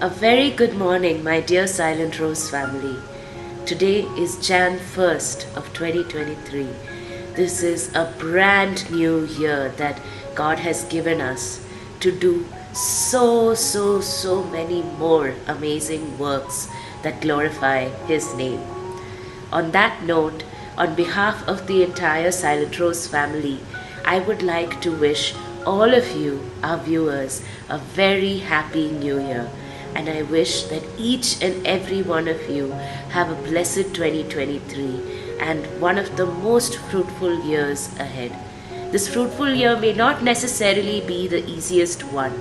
A very good morning, my dear Silent Rose family. Today is Jan 1st of 2023. This is a brand new year that God has given us to do so many more amazing works that glorify His name. On that note, on behalf of the entire Silent Rose family, I would like to wish all of you, our viewers, a very happy new year. And I wish that each and every one of you have a blessed 2023 and one of the most fruitful years ahead. This fruitful year may not necessarily be the easiest one,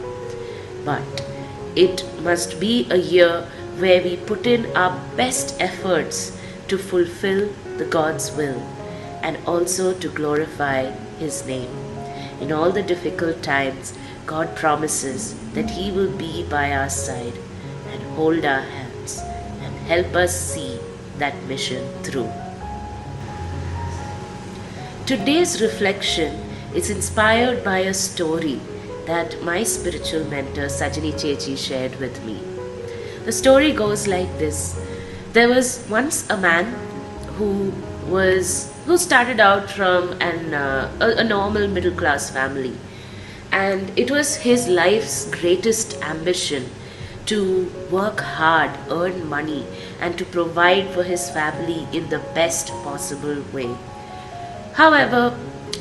but it must be a year where we put in our best efforts to fulfill the God's will and also to glorify His name. In all the difficult times, God promises that He will be by our side and hold our hands and help us see that mission through. Today's reflection is inspired by a story that my spiritual mentor Sajani Chechi shared with me. The story goes like this. There was once a man who started out from a normal middle class family, and it was his life's greatest ambition to work hard, earn money, and to provide for his family in the best possible way. However,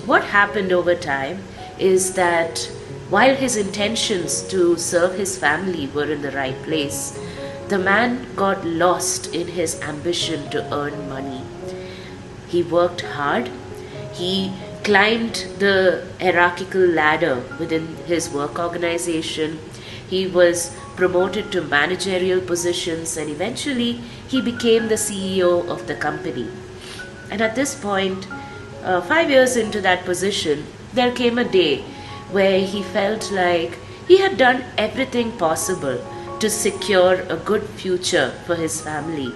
what happened over time is that while his intentions to serve his family were in the right place, the man got lost in his ambition to earn money. He worked hard. He climbed the hierarchical ladder within his work organization. He was promoted to managerial positions, and eventually he became the CEO of the company. And at this point, 5 years into that position, there came a day where he felt like he had done everything possible to secure a good future for his family.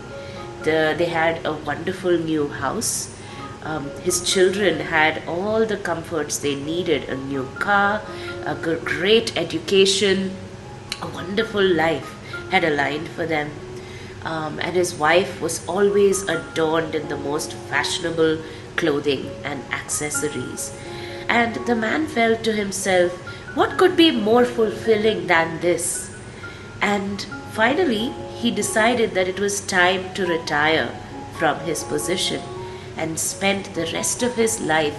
They had a wonderful new house. His children had all the comforts they needed: a new car, a great education, a wonderful life had aligned for them. And his wife was always adorned in the most fashionable clothing and accessories. And the man felt to himself, what could be more fulfilling than this? And finally, he decided that it was time to retire from his position and spend the rest of his life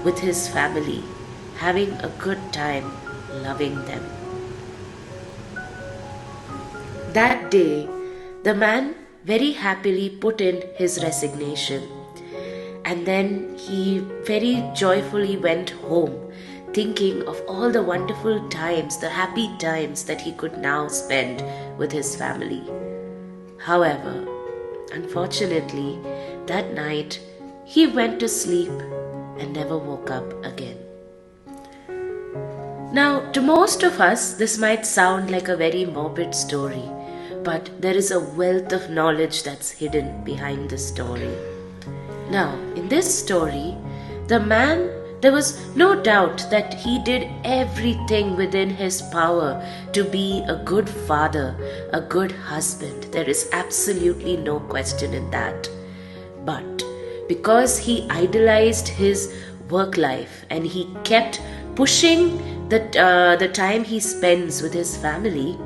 with his family, having a good time, loving them. That day, the man very happily put in his resignation, and then he very joyfully went home, thinking of all the wonderful times, the happy times that he could now spend with his family. However, unfortunately, that night he went to sleep and never woke up again. Now, to most of us, this might sound like a very morbid story, but there is a wealth of knowledge that's hidden behind the story. Now, in this story, there was no doubt that he did everything within his power to be a good father, a good husband. There is absolutely no question in that. But because he idolized his work life and he kept pushing the time he spends with his family,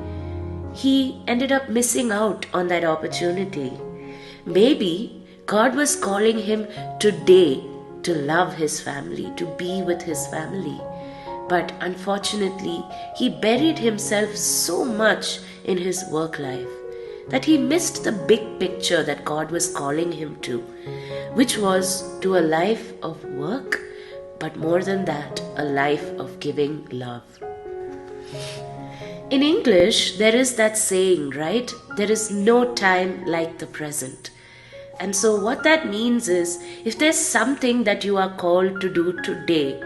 he ended up missing out on that opportunity. Maybe God was calling him today to love his family, to be with his family. But unfortunately, he buried himself so much in his work life that he missed the big picture that God was calling him to, which was to a life of work, but more than that, a life of giving love. In English, there is that saying, right? There is no time like the present. And so what that means is, if there's something that you are called to do today,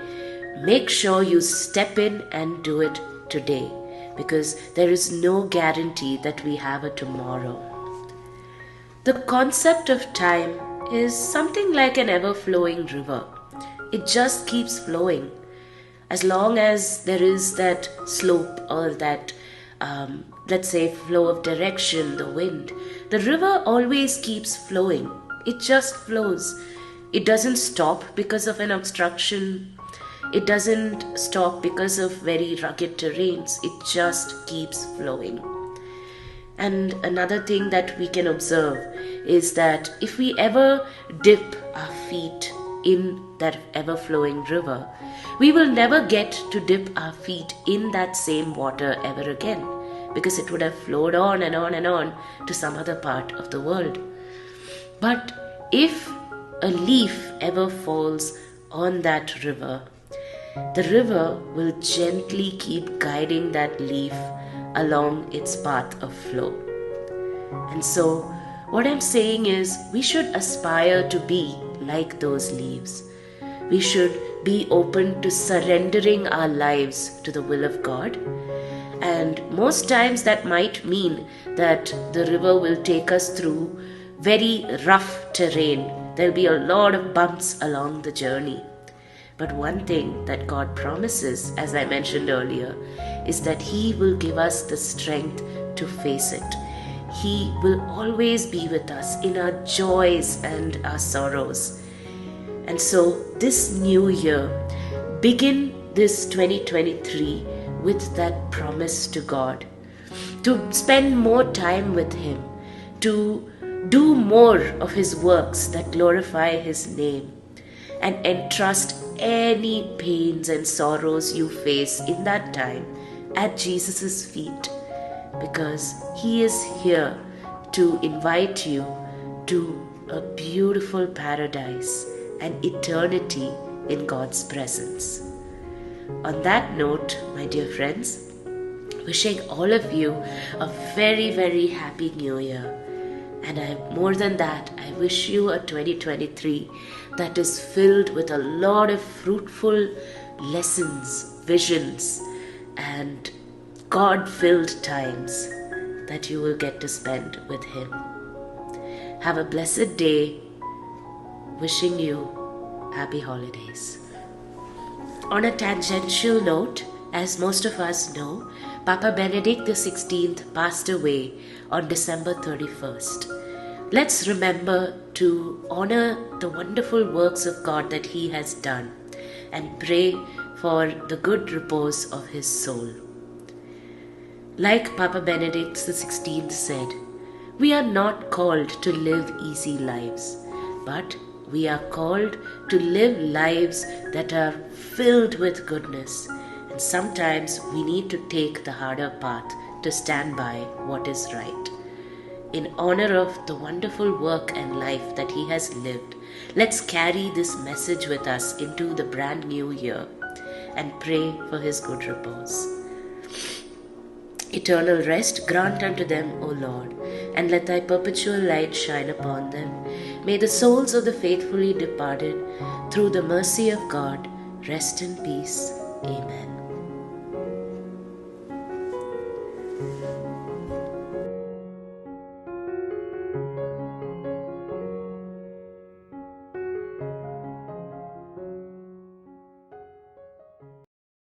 make sure you step in and do it today, because there is no guarantee that we have a tomorrow. The concept of time is something like an ever-flowing river. It just keeps flowing. As long as there is that slope or that let's say, flow of direction, the wind, the river always keeps flowing. It just flows. It doesn't stop because of an obstruction. It doesn't stop because of very rugged terrains. It just keeps flowing. And another thing that we can observe is that if we ever dip our feet in that ever flowing river, we will never get to dip our feet in that same water ever again, because it would have flowed on and on and on to some other part of the world. But if a leaf ever falls on that river, the river will gently keep guiding that leaf along its path of flow. And so, what I'm saying is, we should aspire to be like those leaves. We should be open to surrendering our lives to the will of God. And most times that might mean that the river will take us through very rough terrain. There'll be a lot of bumps along the journey. But one thing that God promises, as I mentioned earlier, is that He will give us the strength to face it. He will always be with us in our joys and our sorrows. And so this new year, begin this 2023 with that promise to God, to spend more time with Him, to do more of His works that glorify His name, and entrust any pains and sorrows you face in that time at Jesus' feet, because He is here to invite you to a beautiful paradise and eternity in God's presence. On that note, my dear friends, wishing all of you a very, very happy new year. And more than that, I wish you a 2023 that is filled with a lot of fruitful lessons, visions, and God-filled times that you will get to spend with Him. Have a blessed day. Wishing you happy holidays. On a tangential note, as most of us know, Papa Benedict XVI passed away on December 31st. Let's remember to honor the wonderful works of God that He has done and pray for the good repose of his soul. Like Papa Benedict XVI said, we are not called to live easy lives, but we are called to live lives that are filled with goodness. And sometimes we need to take the harder path to stand by what is right. In honor of the wonderful work and life that he has lived, let's carry this message with us into the brand new year and pray for his good repose. Eternal rest grant unto them, O Lord, and let thy perpetual light shine upon them. May the souls of the faithfully departed, through the mercy of God, rest in peace. Amen.